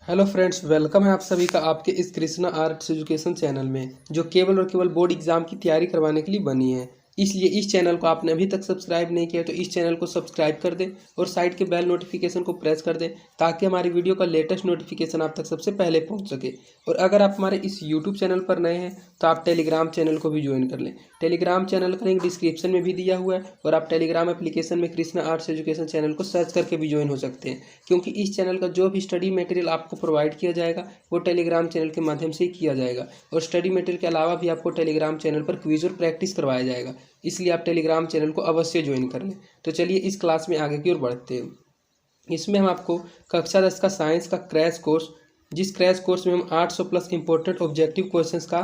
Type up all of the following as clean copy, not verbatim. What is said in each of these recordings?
Hello friends, welcome है आप सभी का आपके इस कृष्णा आर्ट्स एजुकेशन चैनल में, जो केवल और केवल बोर्ड एग्जाम की तैयारी करवाने के लिए बनी है। इसलिए इस चैनल को आपने अभी तक सब्सक्राइब नहीं किया तो इस चैनल को सब्सक्राइब कर दें और साइड के बेल नोटिफिकेशन को प्रेस कर दें, ताकि हमारी वीडियो का लेटेस्ट नोटिफिकेशन आप तक सबसे पहले पहुंच सके। और अगर आप हमारे इस यूट्यूब चैनल पर नए हैं तो आप टेलीग्राम चैनल को भी ज्वाइन कर लें। टेलीग्राम चैनल का लिंक डिस्क्रिप्शन में भी दिया हुआ है और आप टेलीग्राम एप्लीकेशन में कृष्णा आर्ट्स एजुकेशन चैनल को सर्च करके भी ज्वाइन हो सकते हैं, क्योंकि इस चैनल का जो भी स्टडी मटेरियल आपको प्रोवाइड किया जाएगा वो टेलीग्राम चैनल के माध्यम से ही किया जाएगा। और स्टडी मटेरियल के अलावा भी आपको टेलीग्राम चैनल पर क्विज और प्रैक्टिस करवाया जाएगा, इसलिए आप टेलीग्राम चैनल को अवश्य ज्वाइन कर लें। तो चलिए इस क्लास में आगे की ओर बढ़ते हैं। इसमें हम आपको कक्षा 10 का साइंस का क्रैश कोर्स, जिस क्रैश कोर्स में हम 800 प्लस इंपॉर्टेंट ऑब्जेक्टिव क्वेश्चंस का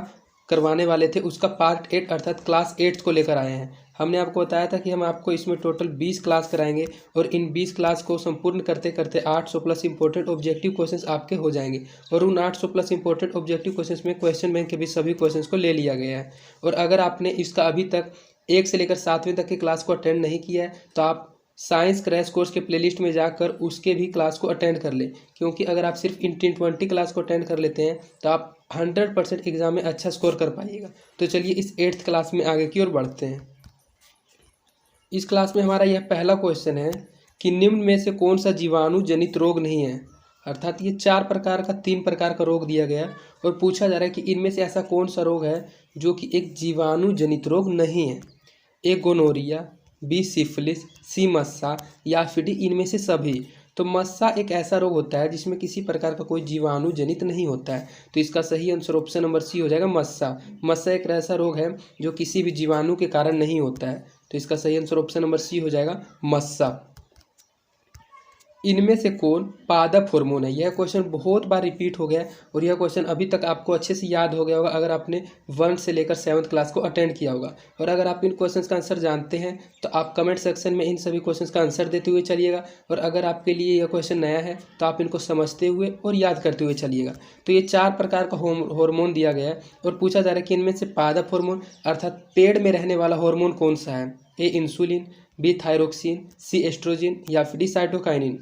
करवाने वाले थे, उसका पार्ट 8 अर्थात क्लास 8 को लेकर आए हैं। हमने आपको बताया था कि हम आपको इसमें टोटल 20 क्लास कराएंगे और इन 20 क्लास को संपूर्ण करते करते 800 प्लस इंपॉर्टेंट ऑब्जेक्टिव क्वेश्चंस आपके हो जाएंगे। और उन 800 प्लस इंपॉर्टेंट ऑब्जेक्टिव क्वेश्चंस में क्वेश्चन बैंक के भी सभी क्वेश्चंस को ले लिया गया है। और अगर आपने इसका अभी तक 1 से लेकर 7वीं तक की क्लास को अटेंड नहीं किया है तो आप साइंस क्रैश कोर्स के प्लेलिस्ट में जाकर उसके भी क्लास को अटेंड कर लें, क्योंकि अगर आप सिर्फ इन 20 क्लास को अटेंड कर लेते हैं तो आप 100% एग्जाम में अच्छा स्कोर कर पाइएगा। तो चलिए इस 8th क्लास में आगे की ओर बढ़ते हैं। इस क्लास में हमारा यह पहला क्वेश्चन है कि निम्न में से कौन सा जीवाणु जनित रोग नहीं है। अर्थात ये 3 प्रकार का रोग दिया गया है और पूछा जा रहा है कि इनमें से ऐसा कौन सा रोग है जो कि एक जीवाणु जनित रोग नहीं है। ए गोनोरिया, बी सिफिलिस, सी मस्सा या फिर डी इनमें से सभी। तो मस्सा एक ऐसा रोग होता है जिसमें किसी प्रकार का कोई जीवाणु जनित नहीं होता है, तो इसका सही आंसर ऑप्शन नंबर सी हो जाएगा, मस्सा। मस्सा एक ऐसा रोग है जो किसी भी जीवाणु के कारण नहीं होता है, तो इसका सही आंसर ऑप्शन नंबर सी हो जाएगा, मस्सा। इनमें से कौन पादप हार्मोन है। यह क्वेश्चन बहुत बार रिपीट हो गया है और यह क्वेश्चन अभी तक आपको अच्छे से याद हो गया होगा अगर आपने 1 से लेकर 7th क्लास को अटेंड किया होगा। और अगर आप इन क्वेश्चंस का आंसर जानते हैं तो आप कमेंट सेक्शन में इन सभी क्वेश्चंस का आंसर देते हुए चलिएगा, और अगर आपके लिए यह क्वेश्चन नया है तो आप इनको समझते हुए और याद करते हुए चलिएगा। तो ये 4 प्रकार का हार्मोन दिया गया है और पूछा जा रहा है कि इनमें से पादप हार्मोन अर्थात पेड़ में रहने वाला हार्मोन कौन सा है। ए इंसुलिन, बी थायरोक्सिन, सी एस्ट्रोजन या फिर डी साइटोकाइनिन।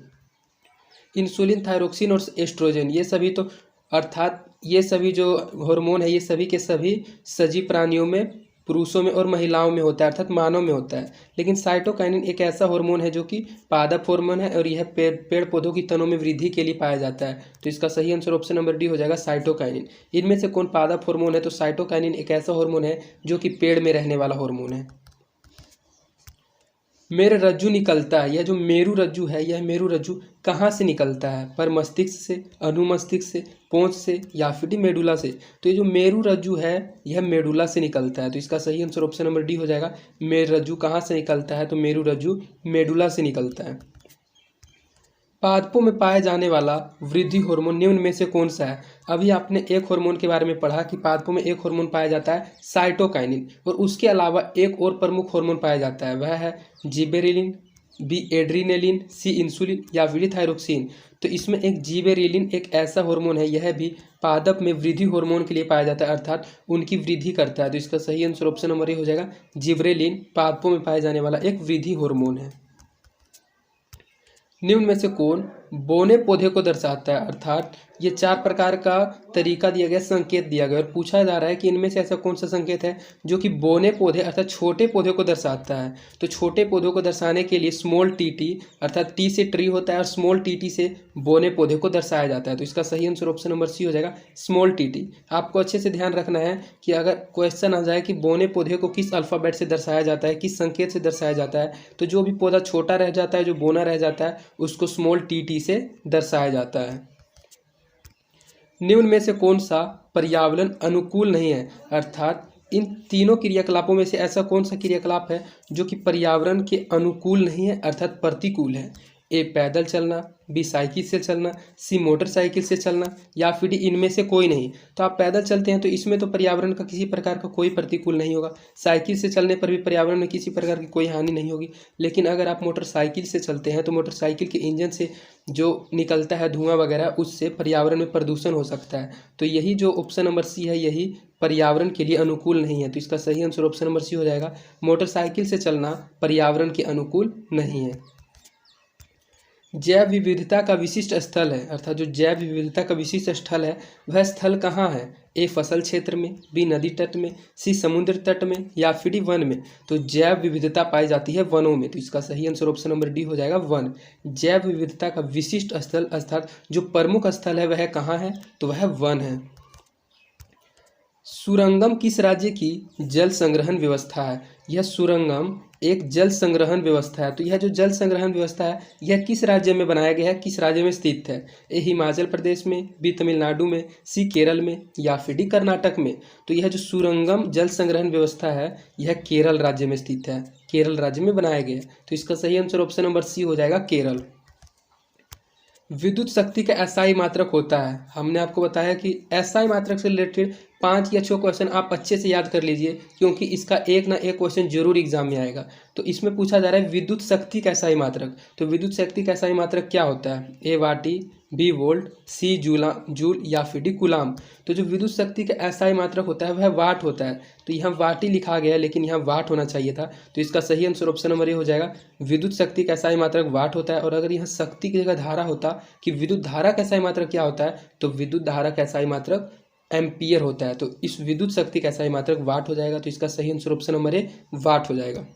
इंसुलिन, थायरोक्सिन और एस्ट्रोजन ये सभी तो अर्थात ये सभी जो हार्मोन है ये सभी के सभी सजीव प्राणियों में, पुरुषों में और महिलाओं में होता है, अर्थात मानव में होता है। लेकिन साइटोकाइनिन एक ऐसा हार्मोन है जो कि पादप हार्मोन है और यह पेड़ पौधों की तनों में वृद्धि के लिए पाया जाता है, तो इसका सही आंसर ऑप्शन नंबर डी हो जाएगा, साइटोकाइनिन। इनमें से कौन पादप हार्मोन है, तो साइटोकाइनिन एक ऐसा हार्मोन है जो कि पेड़ में रहने वाला हार्मोन है। मेरु रज्जु निकलता है, यह जो मेरु रज्जु है यह मेरु रज्जु कहाँ से निकलता है, पर मस्तिष्क से, अनुमस्तिष्क से, पोंछ से या फिर मेडुला से। तो ये जो मेरु रज्जु है यह मेडुला से निकलता है, तो इसका सही आंसर ऑप्शन नंबर डी हो जाएगा। मेरु रज्जु कहाँ से निकलता है, तो मेरु रज्जु मेडुला से निकलता है। पादपों में पाए जाने वाला वृद्धि हार्मोन निम्न में से कौन सा है। अभी आपने एक हार्मोन के बारे में पढ़ा कि पादपों में एक हार्मोन पाया जाता है साइटोकाइनिन, और उसके अलावा एक और प्रमुख हार्मोन पाया जाता है, वह है जिबेरेलिन, बी एड्रीनेलिन, सी इंसुलिन या फिर थायरोक्सिन। तो इसमें एक जिबेरेलिन एक ऐसा हार्मोन है, यह भी पादप में वृद्धि हार्मोन के लिए पाया जाता है, अर्थात उनकी वृद्धि करता है, तो इसका सही आंसर ऑप्शन नंबर ए हो जाएगा, जिबरेलिन पादपों में पाए जाने वाला एक वृद्धि हार्मोन है। निम्न में से कौन बोने पौधे को दर्शाता है। अर्थात ये 4 प्रकार का तरीका दिया गया, संकेत दिया गया और पूछा जा रहा है कि इनमें से ऐसा कौन सा संकेत है जो कि बोने पौधे अर्थात छोटे पौधे को दर्शाता है। तो छोटे पौधों को दर्शाने के लिए स्मॉल टी अर्थात टी से ट्री होता है और स्मॉल टी से बोने पौधे को दर्शाया जाता है, तो इसका सही आंसर ऑप्शन नंबर सी हो जाएगा, स्मॉल टी। आपको अच्छे से ध्यान रखना है कि अगर क्वेश्चन आ जाए कि बोने पौधे को किस अल्फ़ाबेट से दर्शाया जाता है, किस संकेत से दर्शाया जाता है, तो जो भी पौधा छोटा रह जाता है, जो बोना रह जाता है, उसको स्मॉल टी से दर्शाया जाता है। निम्न में से कौन सा पर्यावरण अनुकूल नहीं है। अर्थात इन तीनों क्रियाकलापों में से ऐसा कौन सा क्रियाकलाप है जो कि पर्यावरण के अनुकूल नहीं है, अर्थात प्रतिकूल है। ए पैदल चलना, बी साइकिल से चलना, सी मोटरसाइकिल से चलना या फिर डी इनमें से कोई नहीं। तो आप पैदल चलते हैं तो इसमें तो पर्यावरण का किसी प्रकार का कोई प्रतिकूल नहीं होगा, साइकिल से चलने पर भी पर्यावरण में किसी प्रकार की कोई हानि नहीं होगी। लेकिन अगर आप मोटरसाइकिल से चलते हैं तो मोटरसाइकिल के इंजन से जो निकलता है धुआं वगैरह, उससे पर्यावरण में प्रदूषण हो सकता है। तो यही जो ऑप्शन नंबर सी है यही पर्यावरण के लिए अनुकूल नहीं है, तो इसका सही आंसर ऑप्शन नंबर सी हो जाएगा, मोटरसाइकिल से चलना पर्यावरण के अनुकूल नहीं है। जैव विविधता का विशिष्ट स्थल है, अर्थात जो जैव विविधता का विशिष्ट स्थल है वह स्थल कहाँ है? ए फसल क्षेत्र में, बी नदी तट में, सी समुद्र तट में, या फिर डी वन में। तो जैव विविधता पाई जाती है वनों में, तो इसका सही आंसर ऑप्शन नंबर डी हो जाएगा वन। जैव विविधता का विशिष्ट स्थल अर्थात जो प्रमुख स्थल है वह कहाँ है? तो वह वन है। सुरंगम किस राज्य की जल संग्रहण व्यवस्था है? यह सुरंगम एक जल संग्रहण व्यवस्था है। तो यह जो जल संग्रहण व्यवस्था है यह किस राज्य में बनाया गया है, किस राज्य में स्थित है? ए हिमाचल प्रदेश में, बी तमिलनाडु में, सी केरल में, या फिर डी कर्नाटक में। तो यह जो सुरंगम जल संग्रहण व्यवस्था है यह केरल राज्य में स्थित है, केरल राज्य में बनाया गया है। तो इसका सही आंसर ऑप्शन नंबर सी हो जाएगा केरल। विद्युत शक्ति का एसआई मात्रक होता है। हमने आपको बताया कि एसआई मात्रक से रिलेटेड 5 या 6 क्वेश्चन आप अच्छे से याद कर लीजिए, क्योंकि इसका एक ना एक क्वेश्चन जरूर एग्जाम में आएगा। तो इसमें पूछा जा रहा है विद्युत शक्ति का एसआई मात्रक। तो विद्युत शक्ति का एसआई मात्रक क्या होता है? ए वाटी, बी वोल्ट, सी जूल, या फिर डी कूलाम। तो जो विद्युत शक्ति का एसआई मात्रक होता है वह वाट होता है। तो यहाँ वाटी लिखा गया है लेकिन यहाँ वाट होना चाहिए था। तो इसका सही आंसर ऑप्शन नंबर ए हो जाएगा। विद्युत शक्ति का एसआई मात्रक वाट होता है। और अगर यहाँ शक्ति की जगह धारा होता कि विद्युत धारा का एसआई मात्रक क्या होता है, तो विद्युत धारा का एसआई मात्रक एम्पियर होता है। तो इस विद्युत शक्ति का एसआई मात्रक वाट हो जाएगा। तो इसका सही आंसर ऑप्शन नंबर ए वाट हो जाएगा।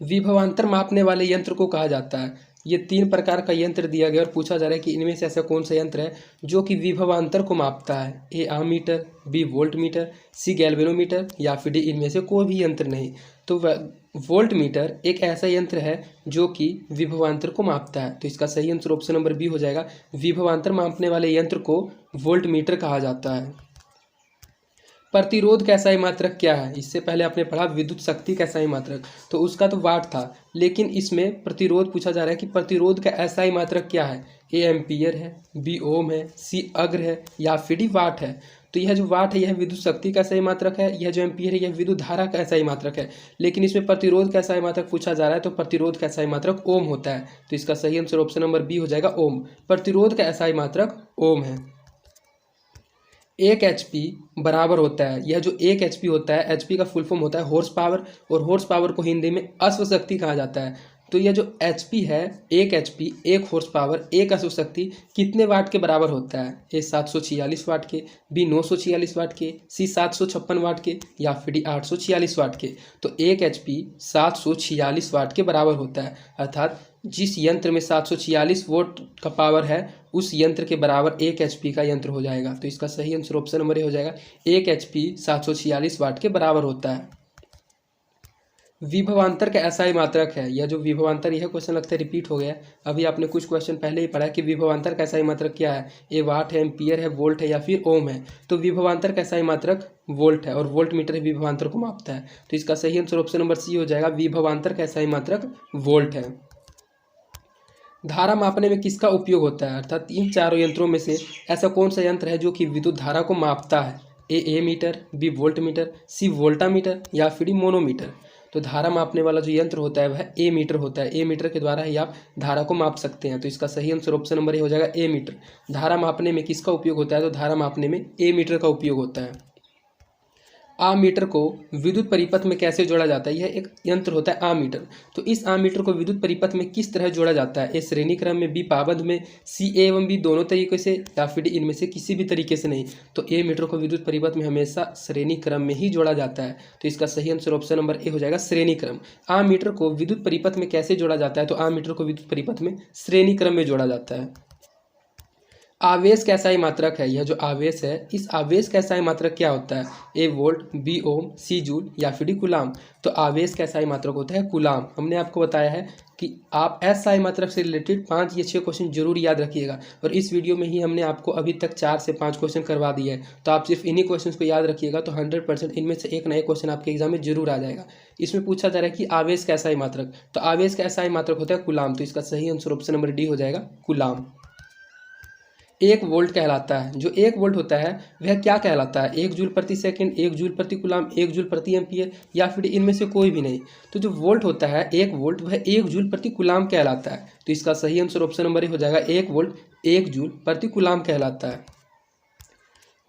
विभवांतर मापने वाले यंत्र को कहा जाता है। ये 3 प्रकार का यंत्र दिया गया और पूछा जा रहा है कि इनमें से ऐसा कौन सा यंत्र है जो कि विभवांतर को मापता है? ए आमीटर, बी वोल्ट मीटर, सी गैल्वेनोमीटर, या फिर डी इनमें से कोई भी यंत्र नहीं। तो वोल्ट मीटर एक ऐसा यंत्र है जो कि विभवांतर को मापता है। तो इसका सही आंसर ऑप्शन नंबर बी हो जाएगा। विभवांतर मापने वाले यंत्र को वोल्ट मीटर कहा जाता है। प्रतिरोध का एसआई मात्रक क्या है? इससे पहले आपने पढ़ा विद्युत शक्ति का एसआई मात्रक, तो उसका तो वाट था, लेकिन इसमें प्रतिरोध पूछा जा रहा है कि प्रतिरोध का एसआई मात्रक क्या है? ए एम्पियर है, बी ओम है, सी अग्र है, या फिर डी वाट है। तो यह जो वाट है यह विद्युत शक्ति का एसआई मात्रक है, यह जो एम्पियर है यह विद्युत धारा का एसआई मात्रक है। लेकिन इसमें प्रतिरोध का एसआई मात्रक पूछा जा रहा है, तो प्रतिरोध का एसआई मात्रक ओम होता है। तो इसका सही आंसर ऑप्शन नंबर बी हो जाएगा ओम। प्रतिरोध का एसआई मात्रक ओम है। 1 HP बराबर होता है, यह जो 1 HP होता है, HP का फुल फॉर्म होता है हॉर्स पावर, और हॉर्स पावर को हिंदी में अश्व शक्ति कहा जाता है। तो यह जो HP है, 1 HP 1 हॉर्स पावर 1 अश्व शक्ति कितने वाट के बराबर होता है? ए 746 वाट के, बी 946 वाट के, सी 756 वाट के, या फिर डी 846 वाट के। तो 1 HP 746 वाट के बराबर होता है, अर्थात जिस यंत्र में 746 वोल्ट का पावर है उस यंत्र के बराबर 1 HP का यंत्र हो जाएगा। तो इसका सही आंसर ऑप्शन नंबर ए हो जाएगा। 1 HP 746 वाट के बराबर होता है। विभवांतर का एसआई मात्रक है, यह जो विभवांतर, यह क्वेश्चन लगता है रिपीट हो गया। अभी आपने कुछ क्वेश्चन पहले ही पढ़ा कि विभवांतर का एसआई मात्रक क्या है? ए वाट है, एम्पियर है, वोल्ट है, या फिर ओम है। तो विभवांतर का एसआई मात्रक वोल्ट है, और वोल्ट मीटर विभवांतर को मापता है। तो इसका सही आंसर ऑप्शन नंबर सी हो जाएगा। विभवांतर का एसआई मात्रक वोल्ट है। धारा मापने में किसका उपयोग होता है? अर्थात इन चारों यंत्रों में से ऐसा कौन सा यंत्र है जो कि विद्युत धारा को मापता है? ए मीटर, बी वोल्ट मीटर, सी वोल्टा मीटर, या फिर डी मोनोमीटर। तो धारा मापने वाला जो यंत्र होता है वह ए मीटर होता है। ए मीटर के द्वारा ही आप धारा को माप सकते हैं। तो इसका सही आंसर ऑप्शन नंबर ए हो जाएगा ए मीटर। धारा मापने में किसका उपयोग होता है? तो धारा मापने में ए मीटर का उपयोग होता है। आमीटर को विद्युत परिपथ में कैसे जोड़ा जाता है? यह एक यंत्र होता है आमीटर। तो इस आमीटर को विद्युत परिपथ में किस तरह जोड़ा जाता है? ए श्रेणी क्रम में, बी पाबंद में, सी ए एवं बी दोनों तरीके से, या फिर डी इनमें से किसी भी तरीके से नहीं। तो ए मीटर को विद्युत परिपथ में हमेशा श्रेणी क्रम में ही जोड़ा जाता है। तो इसका सही आंसर ऑप्शन नंबर ए हो जाएगा श्रेणी क्रम। आमीटर को विद्युत परिपथ में कैसे जोड़ा जाता है? तो आमीटर को विद्युत परिपथ में श्रेणी क्रम में जोड़ा जाता है। आवेश का एसआई मात्रक है, यह जो आवेश है इस आवेश का एसआई मात्रक क्या होता है? ए वोल्ट, बी ओम, सी जूल, या फिर डी कूलाम। तो आवेश का एसआई मात्रक होता है कूलाम। हमने आपको बताया है कि आप एसआई मात्रक से रिलेटेड 5 या 6 क्वेश्चन जरूर याद रखिएगा, और इस वीडियो में ही हमने आपको अभी तक 4 से 5 क्वेश्चन करवा दिए हैं। तो आप सिर्फ इन्हीं क्वेश्चन को याद रखिएगा, तो 100% इनमें से एक नए क्वेश्चन आपके एग्जाम में जरूर आ जाएगा। इसमें पूछा जा रहा है कि आवेश का एसआई मात्रक, तो आवेश का एसआई मात्रक होता है कूलाम। तो इसका सही आंसर ऑप्शन नंबर डी हो जाएगा कूलाम। 1 वोल्ट कहलाता है, जो 1 वोल्ट होता है वह क्या कहलाता है? 1 जूल प्रति सेकंड, 1 जूल प्रति कूलाम, 1 जूल प्रति एम्पियर, या फिर इनमें से कोई भी नहीं। तो जो वोल्ट होता है 1 वोल्ट वह 1 जूल प्रति कूलाम कहलाता है। तो इसका सही आंसर ऑप्शन नंबर ए हो जाएगा 1 वोल्ट 1 जूल प्रति कूलाम कहलाता है।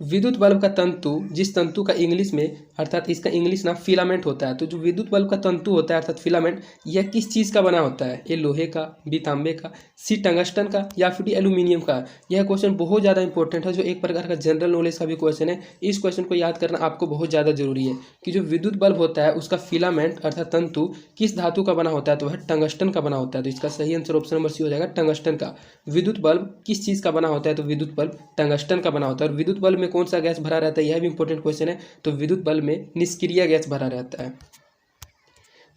विद्युत बल्ब का तंतु, जिस तंतु का इंग्लिश में अर्थात इसका इंग्लिश ना फिलामेंट होता है, तो जो विद्युत बल्ब का तंतु होता है अर्थात फिलामेंट, यह किस चीज़ का बना होता है? ए लोहे का, बी तांबे का, सी टंगस्टन का, या फिर डी एल्यूमिनियम का। यह क्वेश्चन बहुत ज़्यादा इंपॉर्टेंट है, जो एक प्रकार का जनरल नॉलेज का भी क्वेश्चन है। इस क्वेश्चन को याद करना आपको बहुत ज़्यादा जरूरी है कि जो विद्युत बल्ब होता है उसका फिलामेंट अर्थात तंतु किस धातु का बना होता है, तो वह टंगस्टन का बना होता है। तो इसका सही आंसर ऑप्शन नंबर सी हो जाएगा, टंगस्टन का। विद्युत बल्ब किस चीज़ का बना होता है? तो विद्युत बल्ब टंगस्टन का बना होता है। और विद्युत बल्ब में कौन सा गैस भरा रहता है, यह भी इंपॉर्टेंट क्वेश्चन है। तो विद्युत बल्ब में निष्क्रिय गैस भरा रहता है।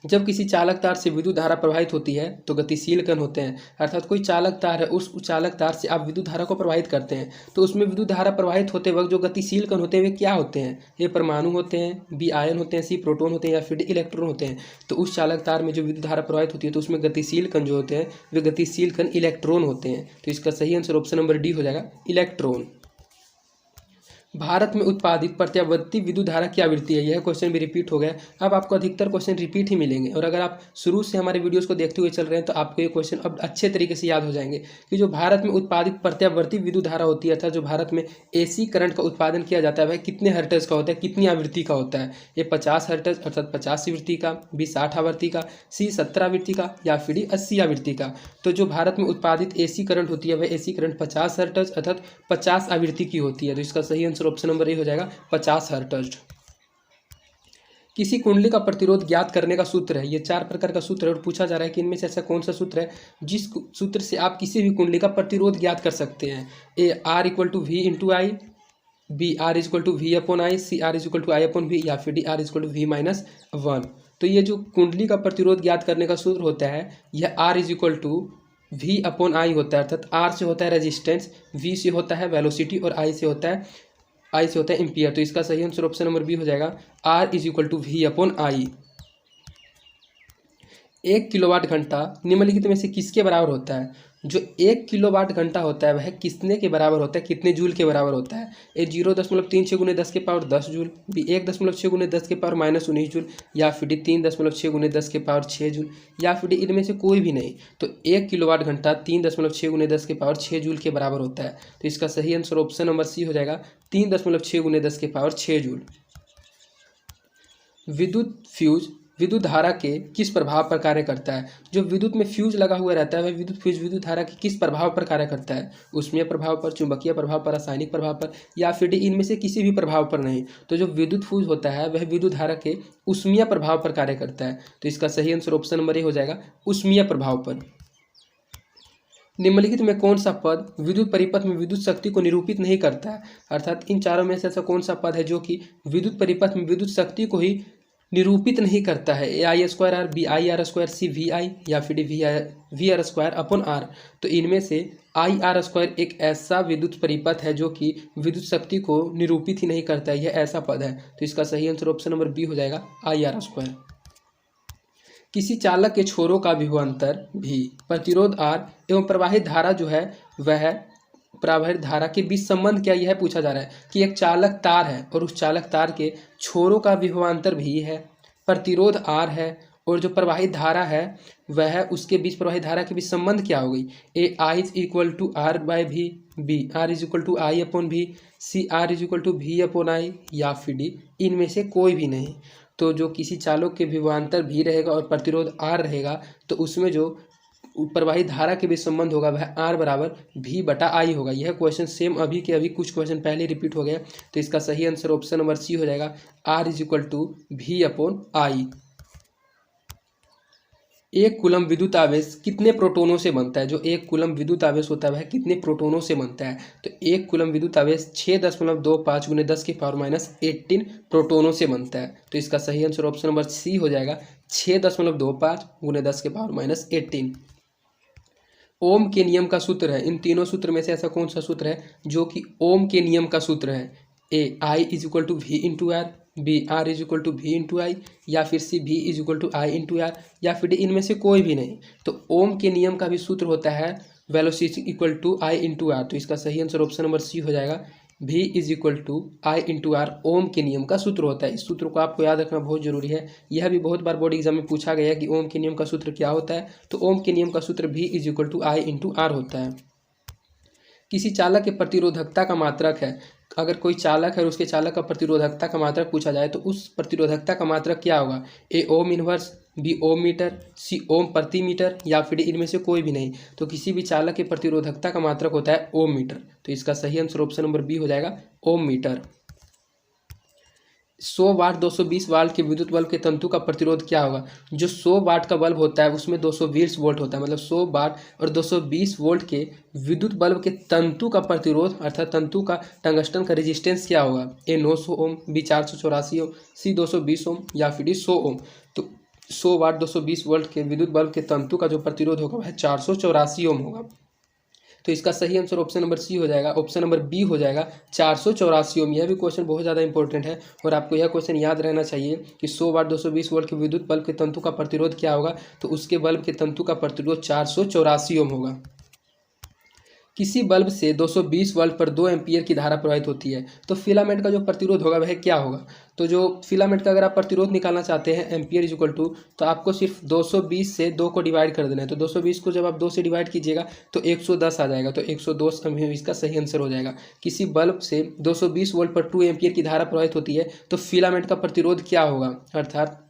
जब किसी चालक तार से विद्युत धारा प्रवाहित होती है तो गतिशील कण होते हैं, अर्थात कोई चालक तार है, उस चालक तार से आप विद्युत धारा को प्रवाहित करते हैं, तो उसमें विद्युत धारा प्रवाहित होते वक्त जो गतिशील कण होते हैं वे क्या होते हैं? ए परमाणु होते हैं, बी आयन होते हैं, सी प्रोटॉन होते हैं, या फिर डी इलेक्ट्रॉन होते हैं। तो उस चालक तार में जो विद्युत धारा प्रवाहित होती है तो उसमें गतिशील कण जो होते हैं वे गतिशील कण इलेक्ट्रॉन होते हैं। तो इसका सही आंसर ऑप्शन नंबर डी हो जाएगा, इलेक्ट्रॉन। भारत में उत्पादित प्रत्यावर्ती विद्युत धारा की आवृत्ति है। यह क्वेश्चन भी रिपीट हो गया। अब आपको अधिकतर क्वेश्चन रिपीट ही मिलेंगे, और अगर आप शुरू से हमारे वीडियोस को देखते हुए चल रहे हैं तो आपको ये क्वेश्चन अब अच्छे तरीके से याद हो जाएंगे कि जो भारत में उत्पादित प्रत्यावर्ती विद्युत धारा होती है, अर्थात जो भारत में एसी करंट का उत्पादन किया जाता है वह कितने हर्ट्ज का होता है, कितनी आवृत्ति का होता है? ये 50 हर्ट्ज अर्थात 50 आवृत्ति का, बी 60 आवृत्ति का, सी 70 आवृत्ति का, या फिर डी 80 आवृत्ति का। तो जो भारत में उत्पादित एसी करंट होती है वह एसी करंट 50 हर्ट्ज अर्थात 50 आवृत्ति की होती है। तो इसका सही आंसर ऑप्शन नंबर ए हो जाएगा, 50 हर्ट्ज। किसी कुंडली का प्रतिरोध ज्ञात करने का सूत्र है। ये 4 प्रकार का सूत्र है और पूछा जा रहा है कि इनमें से ऐसा कौन सा सूत्र है जिस सूत्र से आप किसी भी कुंडली का प्रतिरोध ज्ञात कर सकते हैं। A R equal to V into I, B R is equal to V upon I, C R is equal to I upon V, या फिर D R is equal to V minus 1। तो ये जो कुंडली का प्रतिरोध ज्ञात करने का सूत्र होता है यह R is equal to V upon I होता है, अर्थात आर से होता है रेजिस्टेंस, वी से होता है वेलोसिटी और आई से होता है एम्पियर। तो इसका सही आंसर ऑप्शन नंबर बी हो जाएगा, R is equal to V upon I. 1 kilowatt घंटा निम्नलिखित में से किसके बराबर होता है? जो 1 किलोवाट घंटा होता है वह कितने के बराबर होता है, कितने जूल के बराबर होता है? ए 0.36 गुने 10 के पावर 10 जूल, बी 1.6 गुने 10 के पावर माइनस 19 जूल, या फिर डी 3.6 गुने 10 के पावर 6 जूल, या फिर डी इनमें से कोई भी नहीं। तो 1 किलोवाट घंटा 3.6 गुने 10 के पावर 6 जूल के बराबर होता है। तो इसका सही आंसर ऑप्शन नंबर सी हो जाएगा, 3.6 गुने 10 के पावर 6 जूल। विद्युत फ्यूज विद्युत धारा के किस प्रभाव पर कार्य करता है? जो विद्युत में फ्यूज लगा हुआ रहता है वह विद्युत फ्यूज विद्युत धारा के किस प्रभाव पर कार्य करता है? ऊष्मीय प्रभाव पर, चुंबकीय प्रभाव पर, रासायनिक प्रभाव पर, या फिर इनमें से किसी भी प्रभाव पर नहीं। तो जो विद्युत फ्यूज होता है वह विद्युत धारा के ऊष्मीय प्रभाव पर कार्य करता है। तो इसका सही आंसर ऑप्शन नंबर ए हो जाएगा, ऊष्मीय प्रभाव पर। निम्नलिखित में कौन सा पद विद्युत परिपथ में विद्युत शक्ति को निरूपित नहीं करता है? अर्थात इन चारों में से ऐसा कौन सा पद है जो कि विद्युत परिपथ में विद्युत शक्ति को ही निरूपित नहीं करता है? A I square R, B I R square, C V I, या फिर D V R square upon R. तो इनमें से आई आर स्क्वायर एक ऐसा विद्युत परिपथ है जो कि विद्युत शक्ति को निरूपित ही नहीं करता है, यह ऐसा पद है। तो इसका सही आंसर ऑप्शन नंबर बी हो जाएगा, आई आर स्क्वायर। किसी चालक के छोरों का विभवांतर भी प्रतिरोध आर एवं प्रवाहित धारा जो है वह प्रवाहित धारा के बीच संबंध क्या, यह पूछा जा रहा है कि एक चालक तार है और उस चालक तार के छोरों का विभवांतर भी है, प्रतिरोध आर है, और जो प्रवाहित धारा है वह उसके बीच प्रवाहित धारा के बीच संबंध क्या हो गई? A I is equal to R by V, B R is equal to I upon V, C R is equal to V upon I, या फिर डी इनमें से कोई भी नहीं। तो जो किसी चालक के विभवांतर भी रहेगा और प्रतिरोध आर रहेगा तो उसमें जो प्रवाहित धारा के बीच संबंध होगा वह आर बराबर भी बटा आई होगा। यह क्वेश्चन सेम अभी के अभी कुछ क्वेश्चन पहले रिपीट हो गया। तो इसका सही आंसर ऑप्शन नंबर सी हो जाएगा, R is equal to V upon I. 1 coulomb विद्युत आवेश कितने प्रोटोनों से बनता है? जो 1 कूलम विद्युत आवेश होता है वह कितने प्रोटोनों से बनता है? तो 1 कूलम विद्युत आवेश 6.25 गुने 10 के पावर माइनस 18 प्रोटोनों से बनता है। तो इसका सही आंसर ऑप्शन नंबर सी हो जाएगा, 6.25 गुने 10 के पावर माइनस 18। ओम के नियम का सूत्र है। इन तीनों सूत्र में से ऐसा कौन सा सूत्र है जो कि ओम के नियम का सूत्र है? A I is equal to V into R, B R is equal to V into I, या फिर C V is equal to I into R, या फिर डी इनमें से कोई भी नहीं। तो ओम के नियम का भी सूत्र होता है velocity equal to I into R. तो इसका सही आंसर ऑप्शन नंबर सी हो जाएगा, V is equal to I into R Ohm के नियम का सूत्र होता है। इस सूत्र को आपको याद रखना बहुत जरूरी है। यह भी बहुत बार बोर्ड एग्जाम में पूछा गया है कि ओम के नियम का सूत्र क्या होता है। तो ओम के नियम का सूत्र भी is equal to I into R होता है। किसी चालक के प्रतिरोधकता का मात्रक है अगर कोई चालक है और उसके चालक का प्रतिरोधकता का मात्रक पूछा जाए तो उस प्रतिरोधकता का मात्रक क्या होगा? ए ओम इनवर्स, बी ओम मीटर, सी ओम प्रति मीटर या फिर इनमें से कोई भी नहीं। तो किसी भी चालक के प्रतिरोधकता का मात्रक होता है ओम मीटर। तो इसका सही आंसर ऑप्शन नंबर बी हो जाएगा, ओम मीटर। 100 वाट 220 वाट के विद्युत बल्ब के तंतु का प्रतिरोध क्या होगा? जो 100 वाट का बल्ब होता है उसमें 220 वोल्ट होता है, मतलब 100 वाट और 220 वोल्ट के विद्युत बल्ब के तंतु का प्रतिरोध अर्थात तंतु का टंगस्टन का रेजिस्टेंस क्या होगा? ए 900 ओम, बी 484 ओम, सी 220 ओम या फिर डी 100 ओम। तो 100 वाट 220 वोल्ट के विद्युत बल्ब के तंतु का जो प्रतिरोध होगा वह 484 ओम होगा। तो इसका सही आंसर ऑप्शन नंबर सी हो जाएगा, ऑप्शन नंबर बी हो जाएगा, 484 ओम। यह भी क्वेश्चन बहुत ज़्यादा इंपॉर्टेंट है और आपको यह क्वेश्चन याद रहना चाहिए कि 100 वाट 220 वोल्ट के विद्युत बल्ब के तंतु का प्रतिरोध क्या होगा? तो उसके बल्ब के तंतु का प्रतिरोध 484 ओम होगा। किसी बल्ब से 220 वोल्ट पर 2 एम्पीयर की धारा प्रवाहित होती है, तो फिलामेंट का जो प्रतिरोध होगा वह क्या होगा? तो जो फिलामेंट का अगर आप प्रतिरोध निकालना चाहते हैं एम्पीयर इज इक्वल टू, तो आपको सिर्फ 220 से 2 को डिवाइड कर देना है। तो 220 को जब आप 2 से डिवाइड कीजिएगा तो 110 आ जाएगा। तो 110 इसका सही आंसर हो जाएगा। किसी बल्ब से 220 वोल्ट पर 2 एम्पीयर की धारा प्रवाहित होती है तो फिलामेंट का प्रतिरोध क्या होगा? अर्थात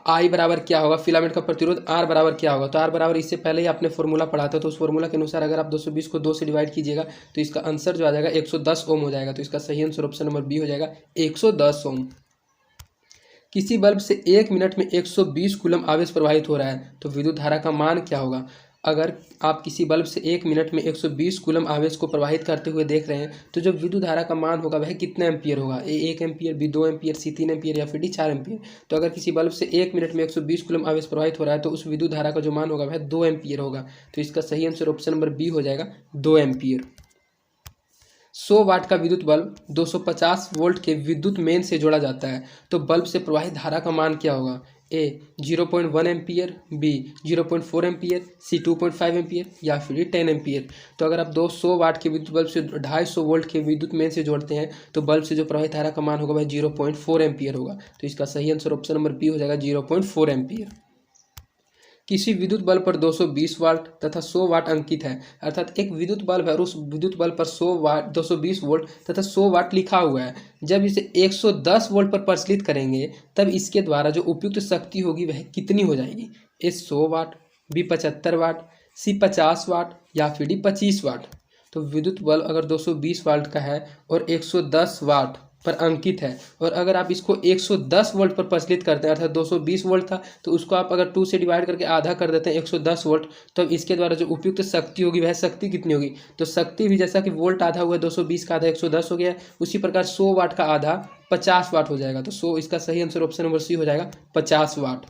आई बराबर क्या होगा? फिलामेंट का प्रतिरोध आर बराबर क्या होगा? तो आर बराबर इससे पहले ही आपने फॉर्मूला पढ़ा था, तो उस फॉर्मूला के अनुसार अगर आप 220 को 2 से डिवाइड कीजिएगा तो इसका आंसर जो आ जाएगा 110 ओम हो जाएगा। तो इसका सही आंसर ऑप्शन नंबर बी हो जाएगा, 110 ओम। किसी बल्ब से 1 मिनट में 120 कूलम आवेश प्रवाहित हो रहा है तो विद्युत धारा का मान क्या होगा? अगर आप किसी बल्ब से 1 मिनट में 120 कूलम आवेश को प्रवाहित करते हुए देख रहे हैं तो जो विद्युत धारा का मान होगा वह कितना एम्पियर होगा? ए 1 एम्पियर, बी 2 एम्पियर, सी 3 एम्पियर या फिर डी 4 एम्पियर। तो अगर किसी बल्ब से 1 मिनट में 120 कूलम आवेश प्रवाहित हो रहा है तो उस विद्युत धारा का जो मान होगा वह 2 एम्पियर होगा। तो इसका सही आंसर ऑप्शन नंबर बी हो जाएगा, 2 एम्पियर। 100 वाट का विद्युत बल्ब 250 वोल्ट के विद्युत मेन से जोड़ा जाता है तो बल्ब से प्रवाहित धारा का मान क्या होगा? ए 0.1 एम्पियर, बी 0.4 एम्पियर, सी 2.5 एम्पियर या फिर 10 एम्पियर। तो अगर आप 200 वाट के विद्युत बल्ब से 250 वोल्ट के विद्युत मेन से जोड़ते हैं तो बल्ब से जो प्रवाहित धारा का मान होगा वह 0.4 एम्पियर होगा। तो इसका सही आंसर ऑप्शन नंबर बी हो जाएगा, 0.4 एम्पियर। किसी विद्युत बल्ब पर 220 वाट तथा 100 वाट अंकित है, अर्थात एक विद्युत बल्ब है और उस विद्युत बल्ब पर 100 वाट 220 वोल्ट तथा 100 वाट लिखा हुआ है। जब इसे 110 वोल्ट पर परिचालित करेंगे तब इसके द्वारा जो उपयुक्त शक्ति होगी वह कितनी हो जाएगी? ए 100 वाट, बी 75 वाट, सी 50 वाट या फिर डी 25 वाट। तो विद्युत बल्ब अगर 220 वाट का है और 110 वाट पर अंकित है और अगर आप इसको 110 वोल्ट पर प्रचलित करते हैं अर्थात 220 वोल्ट था तो उसको आप अगर 2 से डिवाइड करके आधा कर देते हैं 110 वोल्ट, तो इसके द्वारा जो उपयुक्त शक्ति होगी वह शक्ति कितनी होगी? तो शक्ति भी जैसा कि वोल्ट आधा हुआ 220 का आधा 110 हो गया, उसी प्रकार 100 वाट का आधा 50 वाट हो जाएगा। तो 100 इसका सही आंसर ऑप्शन नंबर सी हो जाएगा, 50 वाट।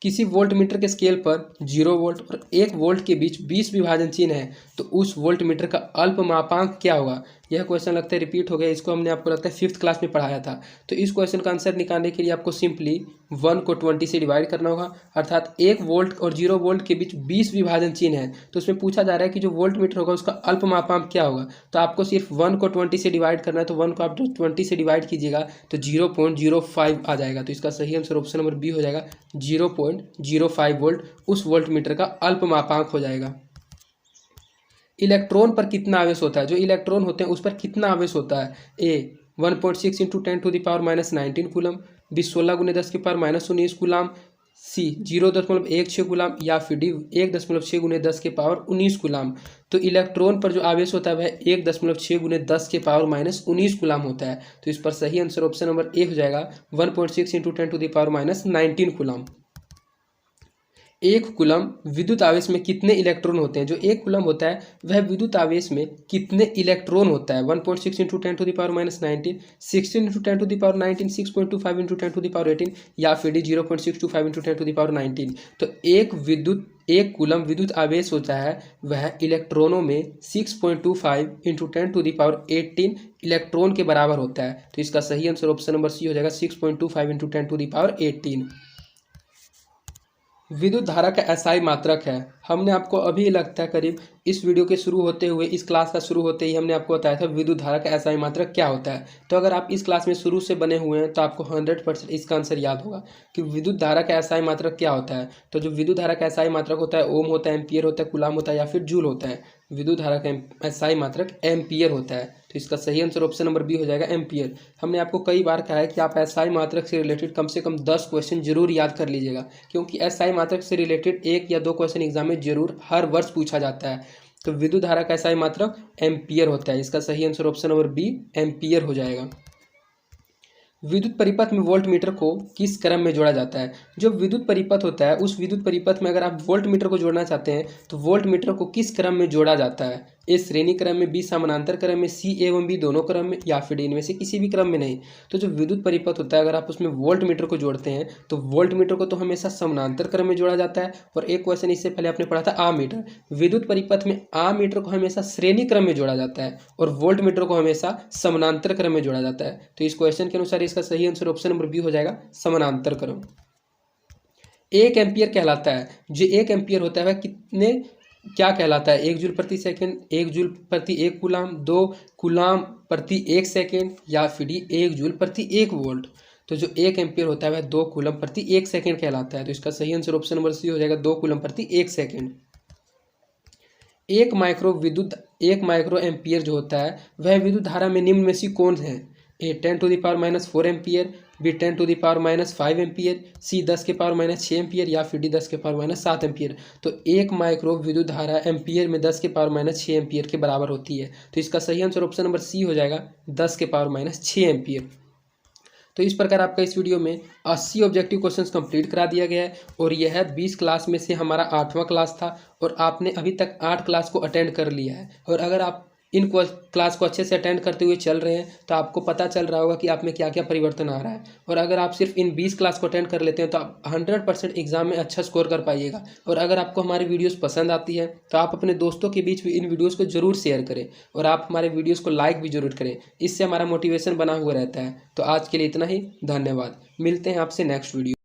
किसी वोल्ट मीटर के स्केल पर 0 वोल्ट और 1 वोल्ट के बीच 20 विभाजन चिन्ह है तो उस वोल्ट मीटर का अल्पमापांक क्या होगा? यह क्वेश्चन लगता है रिपीट हो गया, इसको हमने आपको लगता है 5th क्लास में पढ़ाया था। तो इस क्वेश्चन का आंसर निकालने के लिए आपको सिंपली 1 को 20 से डिवाइड करना होगा, अर्थात 1 वोल्ट और 0 वोल्ट के बीच 20 विभाजन चिन्ह है तो उसमें पूछा जा रहा है कि जो वोल्ट मीटर होगा उसका अल्पमापांक क्या होगा? तो आपको सिर्फ 1 को 20 से डिवाइड करना है, तो 1 को आप 20 से डिवाइड कीजिएगा तो 0.05 आ जाएगा। तो इसका सही आंसर ऑप्शन नंबर बी हो जाएगा, 0.05 वोल्ट उस वोल्ट मीटर का अल्पमापांक हो जाएगा। इलेक्ट्रॉन पर कितना आवेश होता है? जो इलेक्ट्रॉन होते हैं उस पर कितना आवेश होता है? ए 1.6 इंटू 10⁻⁻19 कूलम, बी 16 × 10⁻−19 कूलम, सी 0.16 कूलम या फिर डी 1.6 × 10⁻19 कूलम। तो इलेक्ट्रॉन पर जो आवेश होता है वह 1.6 × 10⁻−19 कूलम होता है। तो इस पर सही आंसर ऑप्शन नंबर ए हो जाएगा, 1.6 इंटू 10⁻−19 कूलम। 1 कूलम विद्युत आवेश में कितने इलेक्ट्रॉन होते हैं? जो 1 कूलम होता है वह विद्युत आवेश में कितने इलेक्ट्रॉन होता है? 1.6 इंटू 10⁻−19, 16 इंटू 10⁻19, 6.25 इंटू 10⁻18 या फिर डी 0.625 इंटू 10⁻19। तो एक कूलम विद्युत आवेश होता है वह इलेक्ट्रॉनों में 6.25 इंटू 10⁻18 इलेक्ट्रॉन के बराबर होता है। तो इसका सही आंसर ऑप्शन नंबर सी हो जाएगा, 6.25 इंटू 10⁻18। विद्युत धारा का एसआई मात्रक है हमने आपको अभी लगता है करीब इस वीडियो के शुरू होते हुए, इस क्लास का शुरू होते ही हमने आपको बताया था विद्युत धारा का एसआई मात्रक क्या होता है। तो अगर आप इस क्लास में शुरू से बने हुए हैं तो आपको 100% इसका आंसर याद होगा कि विद्युत धारा का एसआई मात्रक क्या होता है। तो जो विद्युत धारा का एसआई मात्रक होता है ओम होता है, एम्पियर होता है, कूलाम होता है या फिर जूल होता है। विद्युत धारा का एसआई मात्रक एम्पियर होता है। तो इसका सही आंसर ऑप्शन नंबर बी हो जाएगा, एम्पियर। हमने आपको कई बार कहा है कि आप एसआई मात्रक से रिलेटेड कम से कम 10 क्वेश्चन जरूर याद कर लीजिएगा, क्योंकि एसआई मात्रक से रिलेटेड 1 या 2 क्वेश्चन एग्जाम में जरूर हर वर्ष पूछा जाता है। तो विद्युत धारा का एसआई मात्रक एम्पियर होता है। इसका सही answer option number B, ampere हो जाएगा। विद्युत परिपथ में वोल्ट मीटर को किस क्रम में जोड़ा जाता है? जो विद्युत परिपथ होता है उस विद्युत परिपथ में अगर आप वोल्ट मीटर को जोड़ना चाहते हैं तो वोल्ट मीटर को किस क्रम में जोड़ा जाता है? ए श्रेणी क्रम में, बी समानांतर क्रम में, सी एवं बी दोनों क्रम में, या फिर डी इनमें से किसी भी क्रम में नहीं। तो जो विद्युत परिपथ होता है अगर आप उसमें वोल्ट मीटर को जोड़ते हैं तो वोल्ट मीटर को तो हमेशा समानांतर क्रम में जोड़ा जाता है। और एक क्वेश्चन इससे पहले आपने पढ़ा था आ मीटर, विद्युत परिपथ में आ मीटर को हमेशा श्रेणी क्रम में जोड़ा जाता है और वोल्ट मीटर को हमेशा समानांतर क्रम में जोड़ा जाता है। तो इस क्वेश्चन के अनुसार इसका सही आंसर ऑप्शन नंबर बी हो जाएगा, समानांतर क्रम। 1 एम्पियर कहलाता है, जो 1 एम्पियर होता है वह कितने क्या कहलाता है? 1 जूल प्रति सेकंड, 1 जूल प्रति 1 कूलाम, 2 कूलाम प्रति 1 सेकंड, या फिर 1 जूल प्रति 1 वोल्ट। तो जो 1 एम्पियर होता है वह 2 कूलम प्रति 1 सेकंड कहलाता है। तो इसका सही आंसर ऑप्शन नंबर सी हो जाएगा, 2 कूलम प्रति 1 सेकंड। 1 माइक्रो एम्पियर जो होता है वह विद्युत धारा में निम्न में से कौन है? ए 10⁻⁴ एम्पियर, बी 10⁻⁵ एम्पियर, सी 10⁻⁶ एम्पियर, या फिर डी 10⁻⁷ एम्पियर। तो 1 माइक्रो विद्युत धारा एम्पियर में 10⁻⁶ एम्पियर के बराबर होती है। तो इसका सही आंसर ऑप्शन नंबर सी हो जाएगा, 10⁻⁶ एम्पियर। तो इस प्रकार आपका इस वीडियो में 80 ऑब्जेक्टिव क्वेश्चंस कंप्लीट करा दिया गया है और यह है 20 क्लास में से हमारा 8वां क्लास था और आपने अभी तक 8 क्लास को अटेंड कर लिया है। और अगर आप इन क्लास को अच्छे से अटेंड करते हुए चल रहे हैं तो आपको पता चल रहा होगा कि आप में क्या क्या परिवर्तन आ रहा है। और अगर आप सिर्फ इन 20 क्लास को अटेंड कर लेते हैं तो आप 100% एग्जाम में अच्छा स्कोर कर पाइएगा। और अगर आपको हमारी वीडियोस पसंद आती है तो आप अपने दोस्तों के बीच भी इन वीडियोस को जरूर शेयर करें और आप हमारे वीडियोस को लाइक भी जरूर करें, इससे हमारा मोटिवेशन बना हुआ रहता है। तो आज के लिए इतना ही, धन्यवाद। मिलते हैं आपसे नेक्स्ट वीडियो।